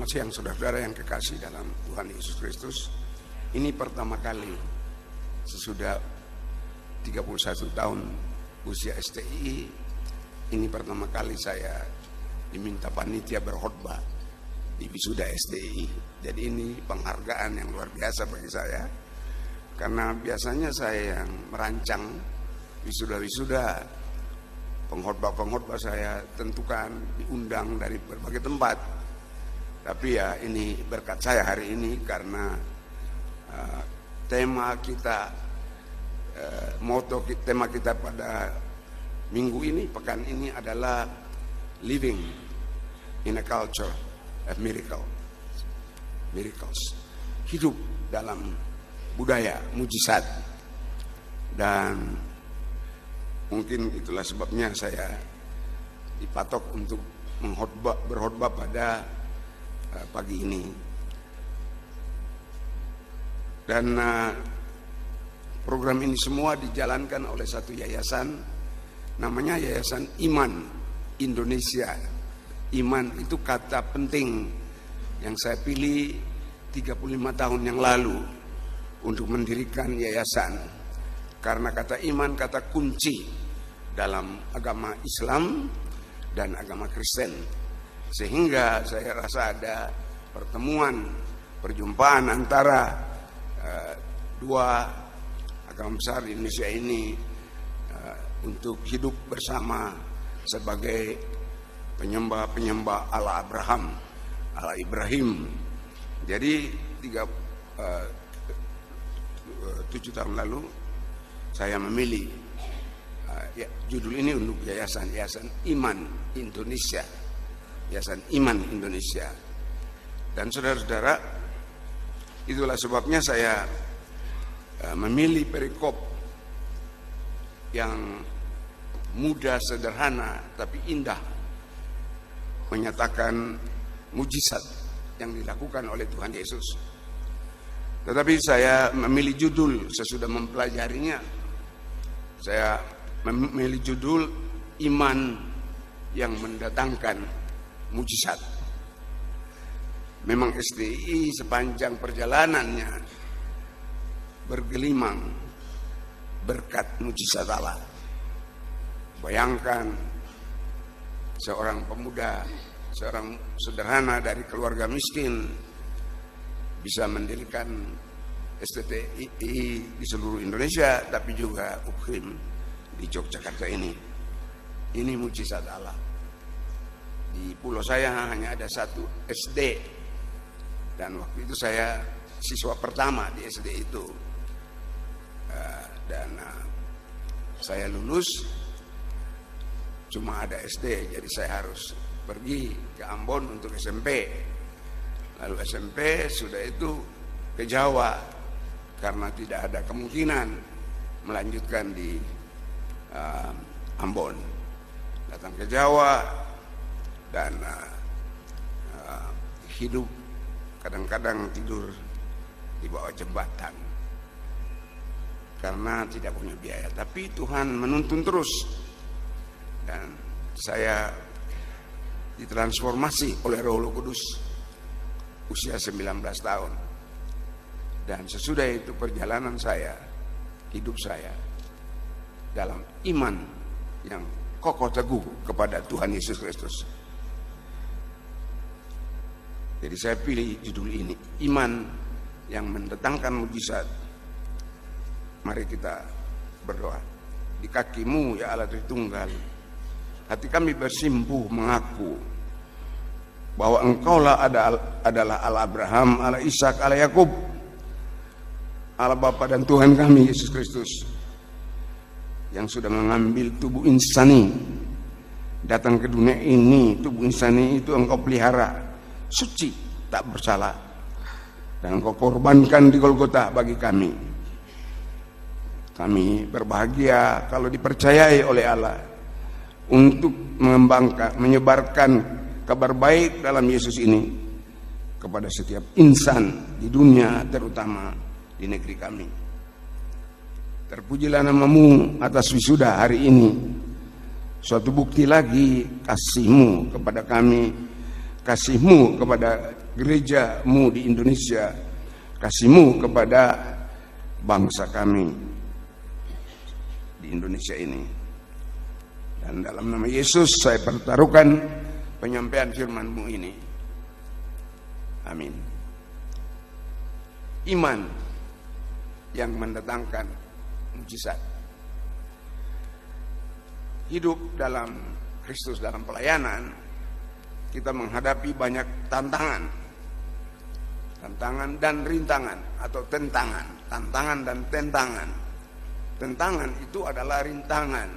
Selamat siang saudara-saudara yang kekasih dalam Tuhan Yesus Kristus. Ini pertama kali sesudah 31 tahun usia STI, ini pertama kali saya diminta panitia berkhotbah di wisuda STI. Jadi ini penghargaan yang luar biasa bagi saya, karena biasanya saya yang merancang wisuda-wisuda, pengkhotbah-pengkhotbah saya tentukan, diundang dari berbagai tempat. Tapi ya ini berkat saya hari ini, karena tema kita pada minggu ini, pekan ini adalah living in a culture of miracles, hidup dalam budaya mujizat. Dan mungkin itulah sebabnya saya dipatok untuk berkhotbah pada pagi ini. Dan program ini semua dijalankan oleh satu yayasan, namanya Yayasan Iman Indonesia. Iman itu kata penting yang saya pilih 35 tahun yang lalu untuk mendirikan yayasan, karena kata iman kata kunci dalam agama Islam dan agama Kristen. Sehingga saya rasa ada perjumpaan antara dua agama besar di Indonesia ini untuk hidup bersama sebagai penyembah Allah Abraham, Allah Ibrahim. Jadi 7 tahun lalu saya memilih judul ini untuk Yayasan Iman Indonesia. Yayasan Iman Indonesia. Dan saudara-saudara, itulah sebabnya saya memilih perikop yang mudah, sederhana, tapi indah, menyatakan mujizat yang dilakukan oleh Tuhan Yesus. Tetapi saya memilih judul sesudah mempelajarinya. Saya memilih judul Iman yang Mendatangkan Mujizat. Memang STI sepanjang perjalanannya bergelimang berkat mujizat Allah. Bayangkan seorang pemuda, seorang sederhana dari keluarga miskin bisa mendirikan STI di seluruh Indonesia, tapi juga UKHIM di Yogyakarta ini. Ini mujizat Allah. Di pulau saya hanya ada satu SD, dan waktu itu saya siswa pertama di SD itu. Dan saya lulus cuma ada SD, jadi saya harus pergi ke Ambon untuk SMP. Lalu SMP sudah itu ke Jawa, karena tidak ada kemungkinan melanjutkan di Ambon. Datang ke Jawa dan hidup kadang-kadang tidur di bawah jembatan karena tidak punya biaya. Tapi Tuhan menuntun terus, dan saya ditransformasi oleh Roh Kudus usia 19 tahun. Dan sesudah itu perjalanan saya, hidup saya dalam iman yang kokoh teguh kepada Tuhan Yesus Kristus. Jadi saya pilih judul ini, Iman yang Mendatangkan Mujizat. Mari kita berdoa. Di kaki-Mu ya Allah Tritunggal, hati kami bersimpuh mengaku bahwa Engkaulah adalah Allah Abraham, Allah Ishak, Allah Yakub, Allah Bapa dan Tuhan kami Yesus Kristus, yang sudah mengambil tubuh insani datang ke dunia ini. Tubuh insani itu Engkau pelihara suci, tak bersalah, dan Engkau korbankan di Golgota bagi kami. Kami berbahagia kalau dipercayai oleh Allah untuk menyebarkan kabar baik dalam Yesus ini kepada setiap insan di dunia, terutama di negeri kami. Terpujilah nama-Mu atas wisuda hari ini, suatu bukti lagi kasih-Mu kepada kami, kasih-Mu kepada gereja-Mu di Indonesia, kasih-Mu kepada bangsa kami di Indonesia ini. Dan dalam nama Yesus saya pertaruhkan penyampaian firman-Mu ini. Amin. Iman yang mendatangkan mujizat. Hidup dalam Kristus dalam pelayanan, kita menghadapi banyak tantangan dan rintangan atau tentangan. Tantangan dan tentangan. Tentangan itu adalah rintangan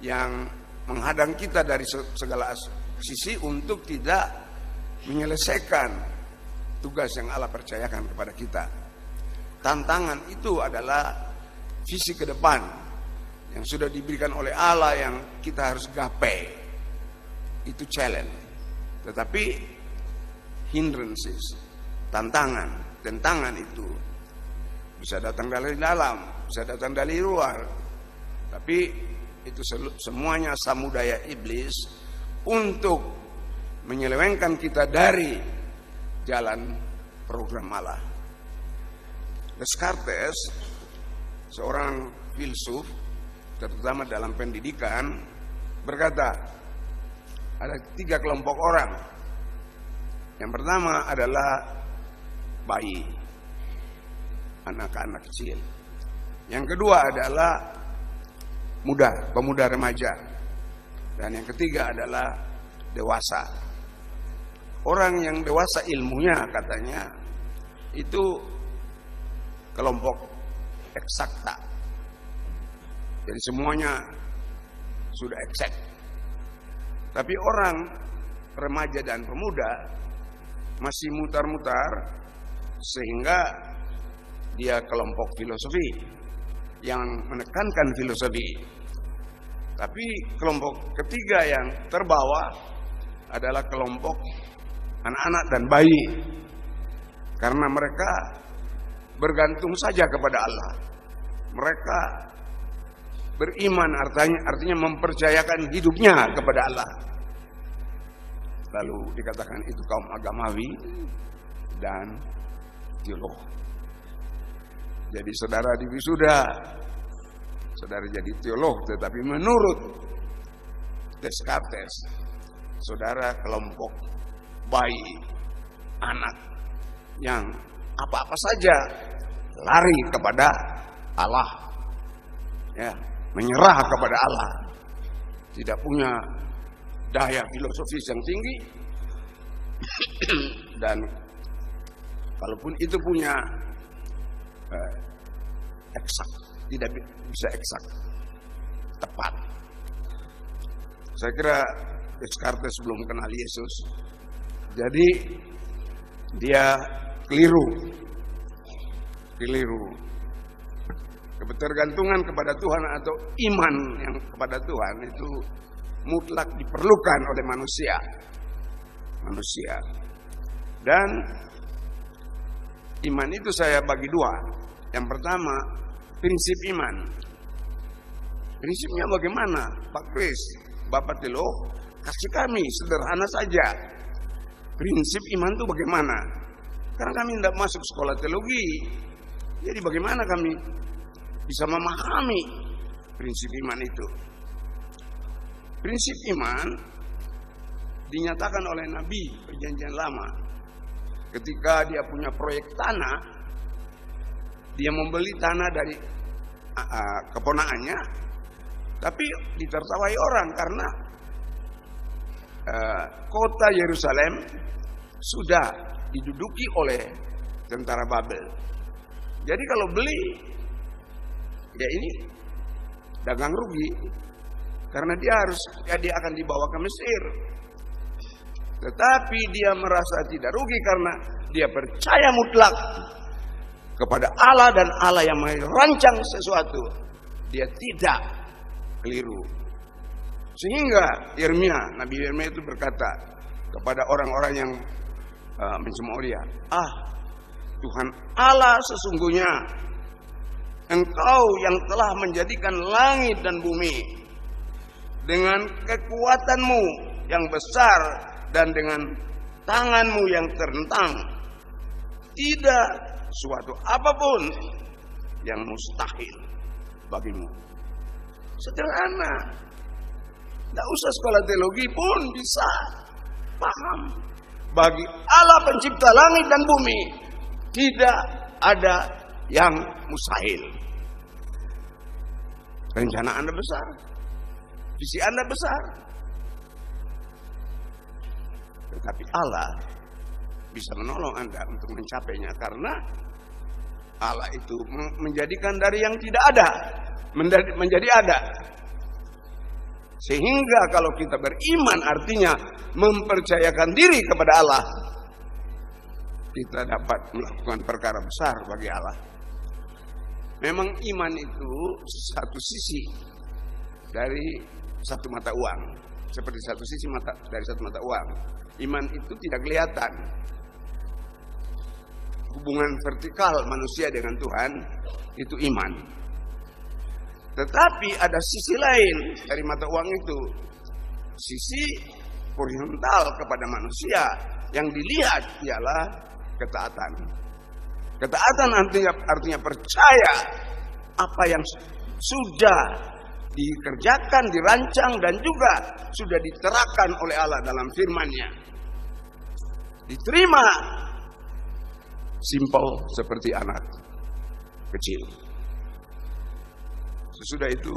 yang menghadang kita dari segala sisi untuk tidak menyelesaikan tugas yang Allah percayakan kepada kita. Tantangan itu adalah visi ke depan yang sudah diberikan oleh Allah yang kita harus gapai. Itu challenge. Tetapi hindrances, tentangan itu bisa datang dari dalam, bisa datang dari luar. Tapi itu semuanya samudaya iblis untuk menyelewengkan kita dari jalan program Allah. Descartes, seorang filsuf terutama dalam pendidikan, berkata ada 3 kelompok orang. Yang pertama adalah bayi, anak-anak kecil. Yang kedua adalah pemuda remaja. Dan yang ketiga adalah dewasa. Orang yang dewasa ilmunya katanya itu kelompok eksakta. Jadi semuanya sudah eksak. Tapi orang remaja dan pemuda masih mutar-mutar, sehingga dia kelompok filosofi yang menekankan filosofi. Tapi kelompok ketiga yang terbawa adalah kelompok anak-anak dan bayi, karena mereka bergantung saja kepada Allah. Mereka beriman, artinya mempercayakan hidupnya kepada Allah. Lalu dikatakan itu kaum agamawi dan teolog. Jadi saudara di wisuda, saudara jadi teolog, tetapi menurut Descartes, saudara kelompok bayi, anak yang apa-apa saja lari kepada Allah, ya, menyerah kepada Allah, tidak punya daya filosofis yang tinggi, dan kalaupun itu punya eksak, tidak bisa eksak, tepat. Saya kira Descartes belum kenal Yesus, jadi dia keliru. Ketergantungan kepada Tuhan atau iman yang kepada Tuhan itu mutlak diperlukan oleh manusia. Dan iman itu saya bagi 2. Yang pertama, prinsip iman. Prinsipnya bagaimana? Pak Kris, Bapak teolog, kasih kami sederhana saja. Prinsip iman itu bagaimana? Karena kami tidak masuk sekolah teologi. Jadi bagaimana kami bisa memahami prinsip iman itu? Prinsip iman dinyatakan oleh Nabi Perjanjian Lama. Ketika dia punya proyek tanah, dia membeli tanah dari keponakannya, tapi ditertawai orang karena kota Yerusalem sudah diduduki oleh tentara Babel. Jadi kalau beli, ya ini dagang rugi, karena dia akan dibawa ke Mesir. Tetapi dia merasa tidak rugi karena dia percaya mutlak kepada Allah, dan Allah yang merancang sesuatu, dia tidak keliru. Sehingga Nabi Yeremia itu berkata kepada orang-orang yang mencemooh dia, Tuhan Allah sesungguhnya Engkau yang telah menjadikan langit dan bumi dengan kekuatan-Mu yang besar dan dengan tanganmu yang terentang. Tidak suatu apapun yang mustahil bagimu. Sederhana. Tidak usah sekolah teologi pun bisa paham. Bagi Allah pencipta langit dan bumi, tidak ada yang mustahil. Rencana Anda besar, visi Anda besar, tetapi Allah bisa menolong Anda untuk mencapainya, karena Allah itu menjadikan dari yang tidak ada menjadi ada. Sehingga kalau kita beriman artinya mempercayakan diri kepada Allah, kita dapat melakukan perkara besar bagi Allah. Memang iman itu satu sisi dari satu mata uang, seperti satu sisi dari satu mata uang. Iman itu tidak kelihatan. Hubungan vertikal manusia dengan Tuhan itu iman. Tetapi ada sisi lain dari mata uang itu, sisi horizontal kepada manusia yang dilihat ialah ketaatan. Ketaatan artinya percaya apa yang sudah dikerjakan, dirancang dan juga sudah diterapkan oleh Allah dalam firman-Nya. Diterima simpel seperti anak kecil. Sesudah itu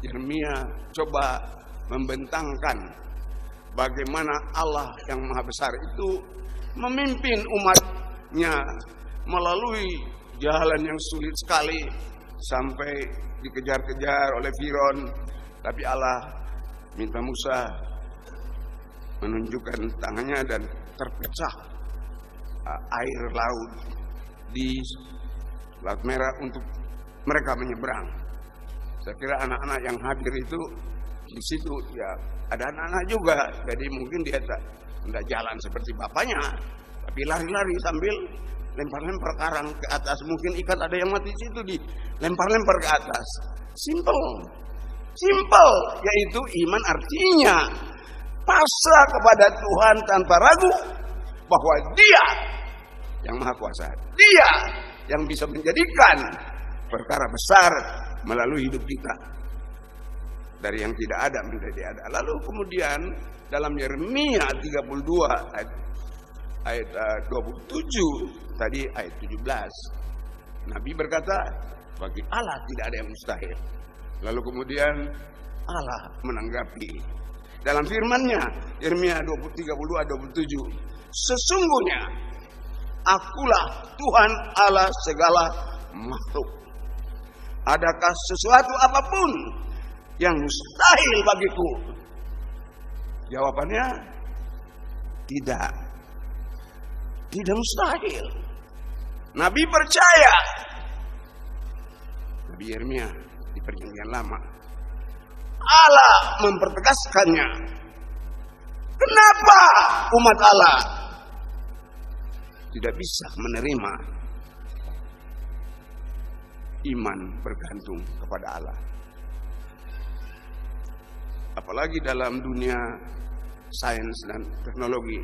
Yeremia coba membentangkan bagaimana Allah yang Maha Besar itu memimpin umatnya melalui jalan yang sulit sekali sampai dikejar-kejar oleh Firaun. Tapi Allah minta Musa menunjukkan tangannya dan terpecah air laut di Laut Merah untuk mereka menyeberang. Saya kira anak-anak yang hadir itu di situ ya ada anak-anak juga, jadi mungkin dia tidak jalan seperti bapaknya, tapi lari-lari sambil lempar-lempar karang ke atas. Mungkin ikan ada yang mati di situ, dilempar-lempar ke atas. Simple, yaitu iman artinya pasrah kepada Tuhan tanpa ragu bahwa Dia yang Maha Kuasa, Dia yang bisa menjadikan perkara besar melalui hidup kita, dari yang tidak ada menjadi ada. Lalu kemudian dalam Yeremia 32 ayat 27 tadi ayat 17, Nabi berkata bagi Allah tidak ada yang mustahil. Lalu kemudian Allah menanggapi dalam firman-Nya Yeremia 32 ayat 27, sesungguhnya Akulah Tuhan Allah segala makhluk. Adakah sesuatu apapun yang mustahil bagiku? Jawabannya tidak. Tidak mustahil. Nabi percaya. Nabi Yeremia di Perjanjian Lama, Allah mempertegaskannya. Kenapa umat Allah tidak bisa menerima iman bergantung kepada Allah? Apalagi dalam dunia sains dan teknologi,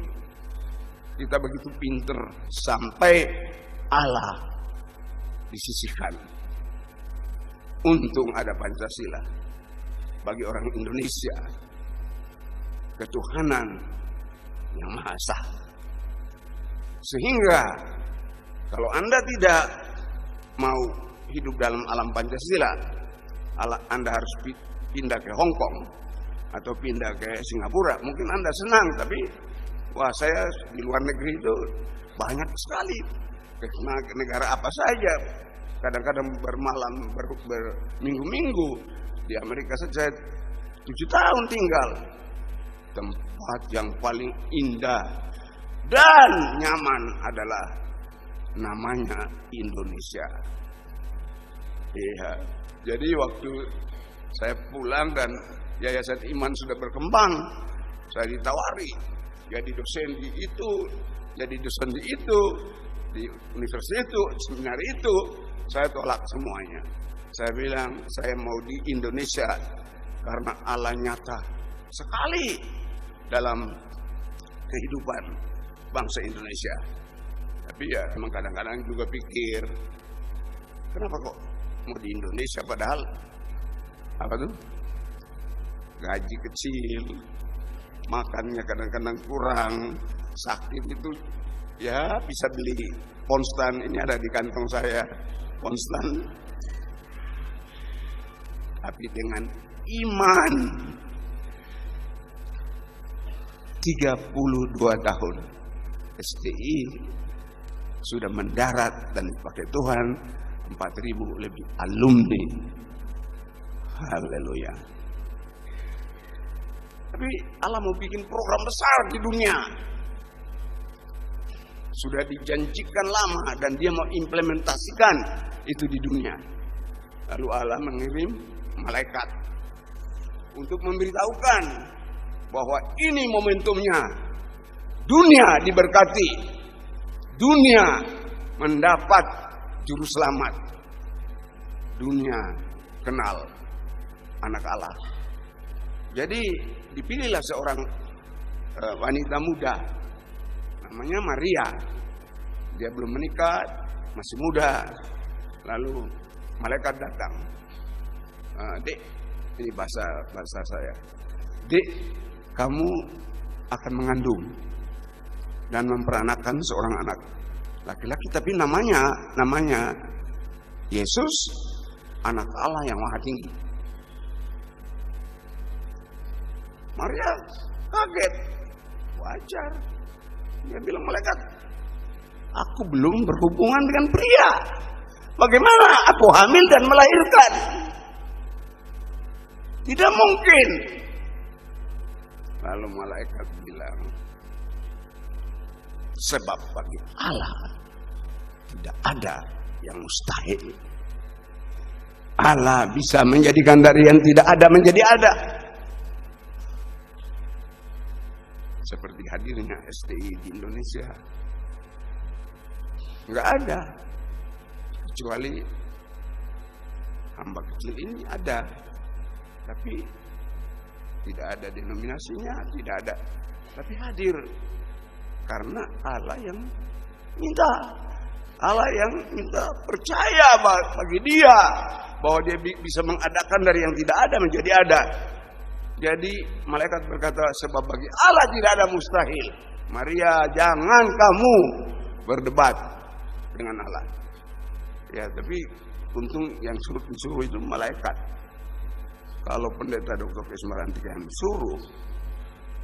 kita begitu pinter sampai Allah disisihkan. Untung ada Pancasila. Bagi orang Indonesia, ketuhanan yang Maha Esa. Sehingga kalau Anda tidak mau hidup dalam alam Pancasila, Anda harus pindah ke Hong Kong atau pindah ke Singapura. Mungkin Anda senang, tapi wah, saya di luar negeri itu banyak sekali. Ke negara apa saja, kadang-kadang bermalam, berminggu-minggu. Di Amerika saja 7 tahun tinggal. Tempat yang paling indah dan nyaman adalah namanya Indonesia. Iya. Jadi waktu saya pulang dan Yayasan Iman sudah berkembang, saya ditawari jadi dosen di itu, jadi dosen di itu, di universitas itu, seminar itu. Saya tolak semuanya. Saya bilang saya mau di Indonesia karena Allah nyata sekali dalam kehidupan bangsa Indonesia. Tapi ya memang kadang-kadang juga pikir, kenapa kok mau di Indonesia padahal apa tuh gaji kecil, makannya kadang-kadang kurang, sakit itu ya bisa beli Ponstan. Ini ada di kantong saya Ponstan. Tapi dengan iman 32 tahun STI sudah mendarat dan dipakai Tuhan 4.000 lebih alumni. Haleluya. Tapi Allah mau bikin program besar di dunia. Sudah dijanjikan lama dan dia mau implementasikan itu di dunia. Lalu Allah mengirim malaikat untuk memberitahukan bahwa ini momentumnya. Dunia diberkati. Dunia mendapat juru selamat. Dunia kenal anak Allah. Jadi dipilihlah seorang wanita muda, namanya Maria. Dia belum menikah, masih muda. Lalu malaikat datang. Dek, ini bahasa saya. Dek, kamu akan mengandung dan memperanakan seorang anak laki-laki, tapi namanya Yesus, anak Allah yang Maha Tinggi. Maria kaget. Wajar. Dia bilang, malaikat, aku belum berhubungan dengan pria. Bagaimana aku hamil dan melahirkan? Tidak mungkin. Lalu malaikat bilang, sebab bagi Allah tidak ada yang mustahil. Allah bisa menjadikan dari yang tidak ada menjadi ada. Seperti hadirnya STI di Indonesia, nggak ada, kecuali hamba kecil ini ada, tapi tidak ada denominasinya, tidak ada, tapi hadir karena Allah yang minta. Allah yang minta percaya bagi dia bahwa dia bisa mengadakan dari yang tidak ada menjadi ada. Jadi malaikat berkata, sebab bagi Allah tidak ada mustahil. Maria, jangan kamu berdebat dengan Allah. Ya, tapi untung yang suruh itu malaikat. Kalau pendeta Dr. Kesmarantika yang suruh,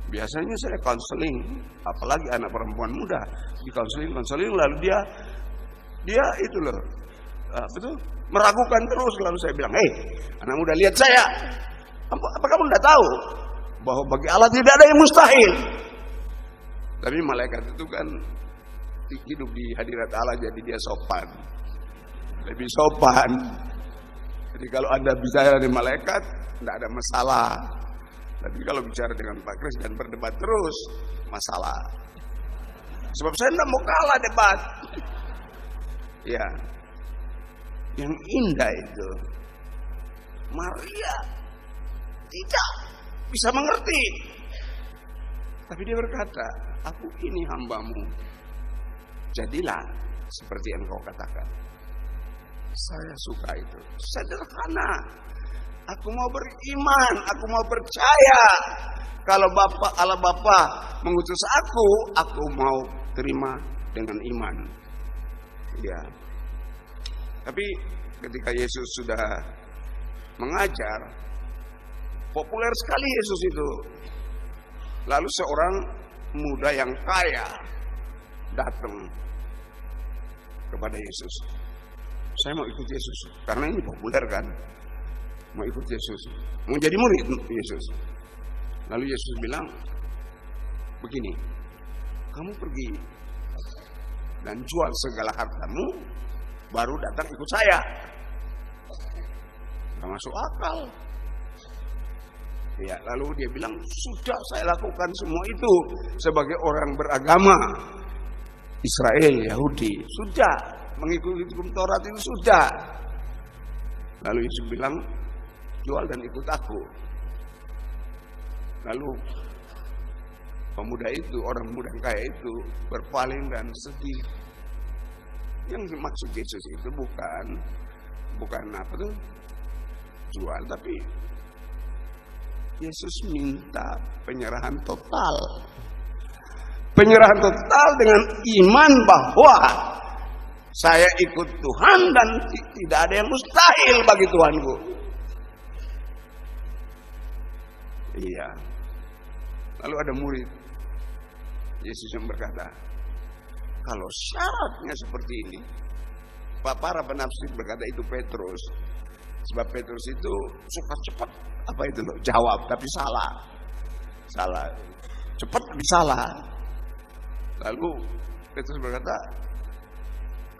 biasanya saya konseling, apalagi anak perempuan muda, di konseling lalu dia itu loh, betul, meragukan terus. Lalu saya bilang, anak muda, lihat saya. Apa kamu tidak tahu bahwa bagi Allah tidak ada yang mustahil? Tapi malaikat itu kan hidup di hadirat Allah, jadi dia sopan, lebih sopan. Jadi kalau Anda bicara dengan malaikat, tidak ada masalah. Tapi kalau bicara dengan Pak Kris dan berdebat terus, masalah. Sebab saya tidak mau kalah debat. Ya, yang indah itu Maria tidak bisa mengerti, tapi dia berkata, aku ini hambamu, jadilah seperti yang kau katakan. Saya suka itu, sederhana. Aku mau beriman, aku mau percaya. Kalau Allah Bapa mengutus aku mau terima dengan iman. Ya. Tapi ketika Yesus sudah mengajar, populer sekali Yesus itu. Lalu seorang muda yang kaya datang kepada Yesus. Saya mau ikut Yesus, karena ini populer kan. Mau ikut Yesus, mau jadi murid Yesus. Lalu Yesus bilang, begini, kamu pergi dan jual segala hartamu, baru datang ikut saya. Gak masuk akal. Ya, lalu dia bilang, sudah saya lakukan semua itu sebagai orang beragama Israel, Yahudi. Sudah, mengikuti hukum Taurat itu sudah. Lalu Yesus bilang, jual dan ikut aku. Lalu pemuda itu, orang muda kaya itu berpaling dan sedih. Yang maksud Yesus itu bukan apa tuh jual, tapi Yesus minta penyerahan total. Penyerahan total dengan iman bahwa saya ikut Tuhan dan tidak ada yang mustahil bagi Tuhanku. Iya. Lalu ada murid Yesus yang berkata, kalau syaratnya seperti ini, para penafsir berkata itu Petrus. Sebab Petrus itu suka cepat jawab, tapi salah. Cepat tapi salah. Lalu Petrus berkata,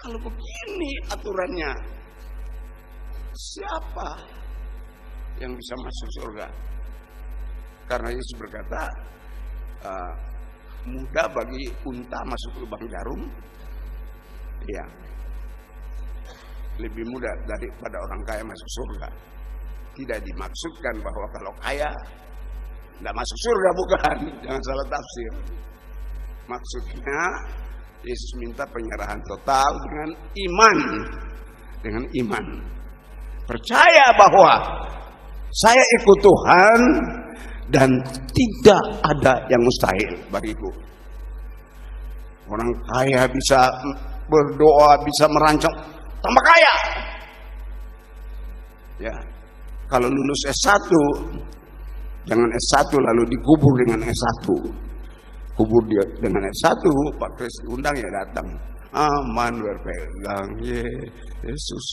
kalau begini aturannya, siapa yang bisa masuk surga? Karena Yesus berkata, mudah bagi unta masuk lubang jarum, ya, lebih mudah daripada orang kaya masuk surga. Tidak dimaksudkan bahwa kalau kaya tidak masuk surga, bukan. Jangan salah tafsir. Maksudnya Yesus minta penyerahan total dengan iman. Percaya bahwa saya ikut Tuhan dan tidak ada yang mustahil bagiku. Orang kaya bisa berdoa, bisa merancang tambah kaya. Ya, kalau lulus S1, jangan S1 lalu dikubur dengan S1. Kubur dia dengan S1, Pak Kris diundang ya datang. Aman berpegang, Yesus.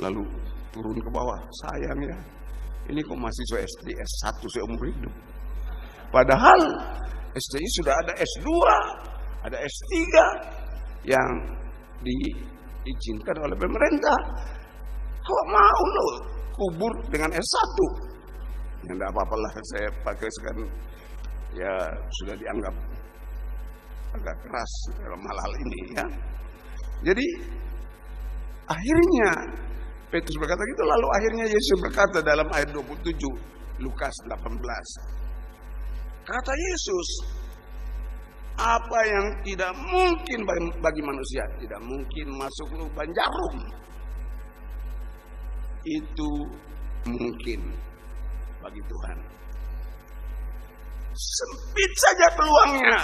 Lalu turun ke bawah, sayang ya. Ini kok mahasiswa SD S1 seumur hidup. Padahal STI sudah ada S2, ada S3 yang diizinkan oleh pemerintah. Kok mau lo kubur dengan S1? Ya enggak apa-apa lah, saya pakai sekarang ya sudah dianggap agak keras dalam hal ini ya. Jadi akhirnya Petrus berkata gitu, lalu akhirnya Yesus berkata dalam ayat 27 Lukas 18. Kata Yesus, apa yang tidak mungkin bagi manusia, tidak mungkin masuk lubang jarum, itu mungkin bagi Tuhan. Sempit saja peluangnya.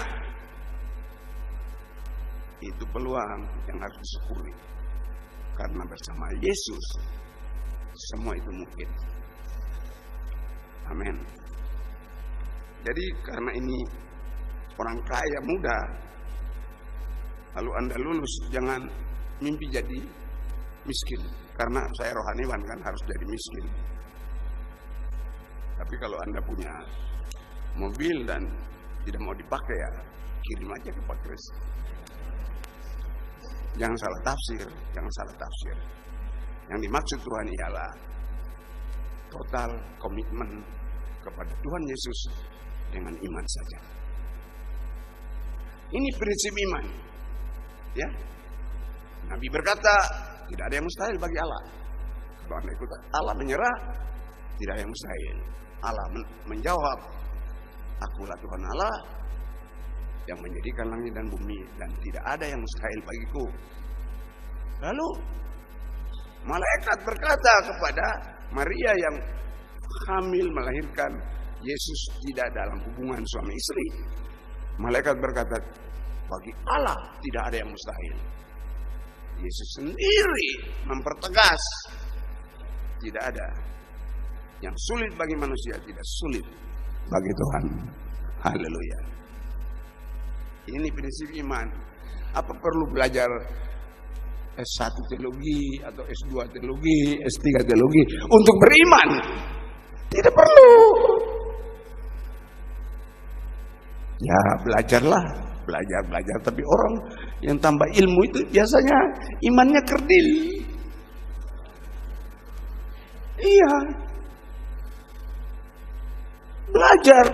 Itu peluang yang harus disyukuri. Karena bersama Yesus semua itu mungkin. Amin. Jadi karena ini orang kaya muda, lalu Anda lulus, jangan mimpi jadi miskin. Karena saya rohaniwan kan harus jadi miskin. Tapi kalau Anda punya mobil dan tidak mau dipakai, ya kirim aja ke Pak Kris. Jangan salah tafsir. Yang dimaksud Tuhan ialah total komitmen kepada Tuhan Yesus dengan iman saja. Ini prinsip iman. Ya. Nabi berkata, tidak ada yang mustahil bagi Allah. Kalau Anda ikut Allah menyerah, tidak ada yang mustahil. Allah menjawab, akulah Tuhan Allah yang menjadikan langit dan bumi, dan tidak ada yang mustahil bagiku. Lalu malaikat berkata kepada Maria yang hamil melahirkan Yesus tidak dalam hubungan suami istri. Malaikat berkata, bagi Allah tidak ada yang mustahil. Yesus sendiri mempertegas, tidak ada yang sulit bagi manusia, tidak sulit bagi Tuhan. Haleluya. Ini prinsip iman. Apa perlu belajar S1 teologi atau S2 teologi, S3 teologi untuk beriman? Tidak perlu. Ya belajar, tapi orang yang tambah ilmu itu biasanya imannya kerdil. Iya. Belajar.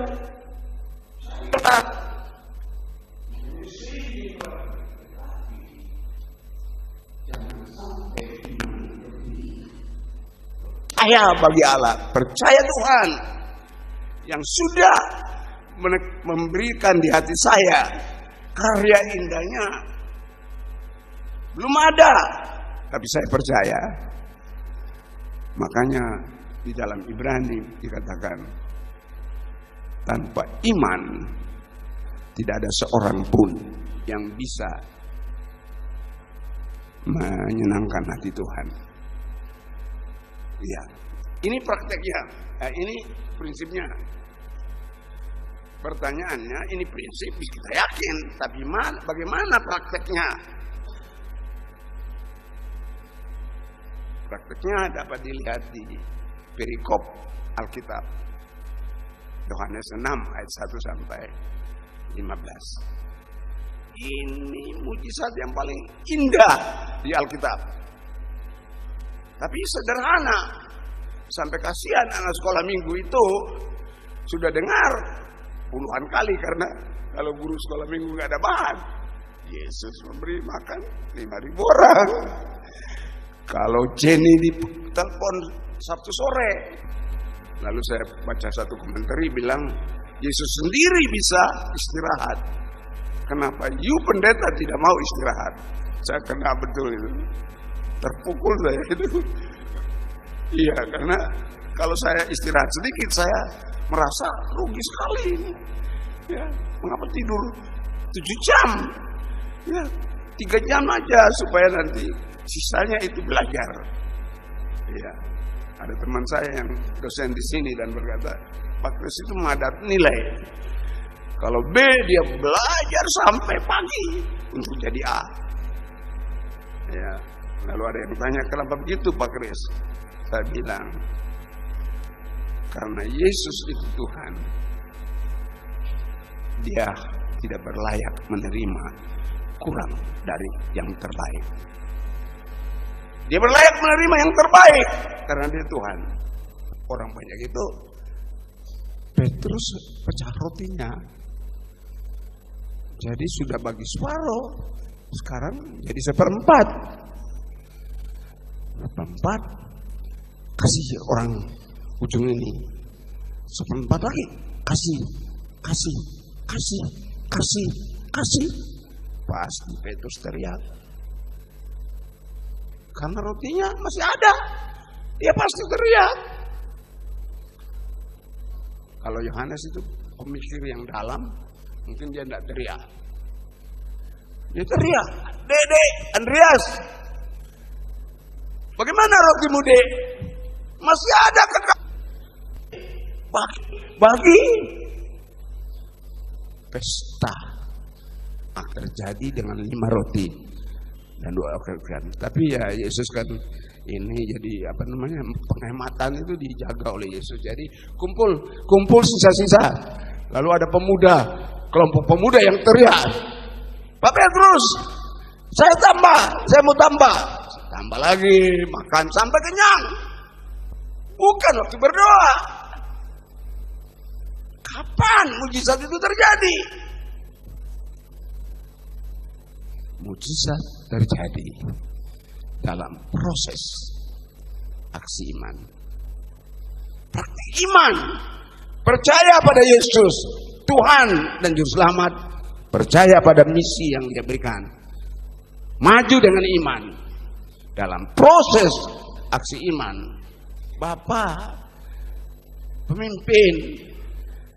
Percaya bagi Allah, percaya Tuhan yang sudah memberikan di hati saya, karya indahnya belum ada. Tapi saya percaya. Makanya di dalam Ibrani dikatakan, tanpa iman tidak ada seorang pun yang bisa menyenangkan hati Tuhan. Iya, ini prakteknya, ini prinsipnya. Pertanyaannya, ini prinsip kita yakin, tapi bagaimana prakteknya? Prakteknya dapat dilihat di perikop Alkitab Yohanes 6 ayat 1 sampai 15. Ini mujizat yang paling indah di Alkitab. Tapi sederhana. Sampai kasihan anak sekolah minggu itu sudah dengar puluhan kali, karena kalau guru sekolah minggu nggak ada bahan. Yesus memberi makan 5.000 orang. Kalau Jenny ditelepon Sabtu sore, lalu saya baca satu komentar bilang Yesus sendiri bisa istirahat. Kenapa you pendeta tidak mau istirahat? Saya kena betul itu. Terpukul saya itu. Iya, karena kalau saya istirahat sedikit saya merasa rugi sekali ini. Ya, mengapa tidur 7 jam? Ya, 3 jam aja supaya nanti sisanya itu belajar. Ya, ada teman saya yang dosen di sini dan berkata, Pak Kris itu menghadap nilai. Kalau B dia belajar sampai pagi untuk jadi A. Ya, lalu ada yang tanya, kenapa begitu Pak Kris? Saya bilang, karena Yesus itu Tuhan. Dia tidak berlayak menerima kurang dari yang terbaik. Dia berlayak menerima yang terbaik karena dia Tuhan. Orang banyak itu, Petrus pecah rotinya. Jadi sudah bagi separuh, sekarang jadi 1/4. 1/4 kasih orang ujung ini, 1/4 lagi kasih. Pasti Petrus teriak. Karena rotinya masih ada, dia pasti teriak. Kalau Yohanes itu pemikir yang dalam, mungkin dia tidak teriak. Dia teriak, Dede, Andreas, bagaimana rotimu, Dek? Masih ada kakak. Bagi. Pesta akan terjadi dengan 5 roti dan 2 ikan. Tapi ya Yesus kan ini jadi penghematan itu dijaga oleh Yesus. Jadi kumpul sisa-sisa. Lalu ada kelompok pemuda yang teriak, Pak Petrus, saya mau tambah. Tambah lagi, makan sampai kenyang. Bukan waktu berdoa. Kapan mujizat itu terjadi? Mujizat terjadi dalam proses aksi iman. Praktik iman. Percaya pada Yesus, Tuhan dan Juru Selamat. Percaya pada misi yang Dia berikan. Maju dengan iman. Dalam proses aksi iman. Bapak, pemimpin,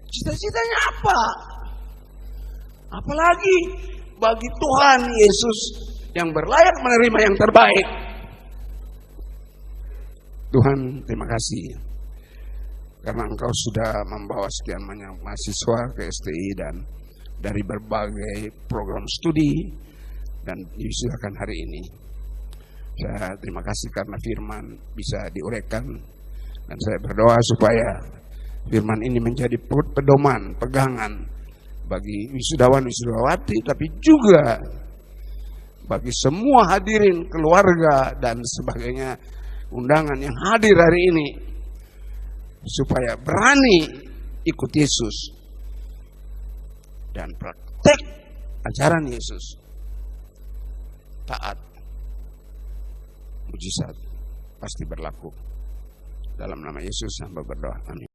cita-citanya apa? Apalagi bagi Tuhan Yesus yang berlayak menerima yang terbaik. Tuhan, terima kasih karena Engkau sudah membawa sekian banyak mahasiswa ke STI dan dari berbagai program studi dan diwisudakan hari ini. Saya terima kasih karena firman bisa diuraikan dan saya berdoa supaya firman ini menjadi pedoman, pegangan bagi wisudawan-wisudawati, tapi juga bagi semua hadirin, keluarga dan sebagainya, undangan yang hadir hari ini, supaya berani ikut Yesus dan praktek ajaran Yesus. Taat, mujizat pasti berlaku. Dalam nama Yesus hamba berdoa, amin.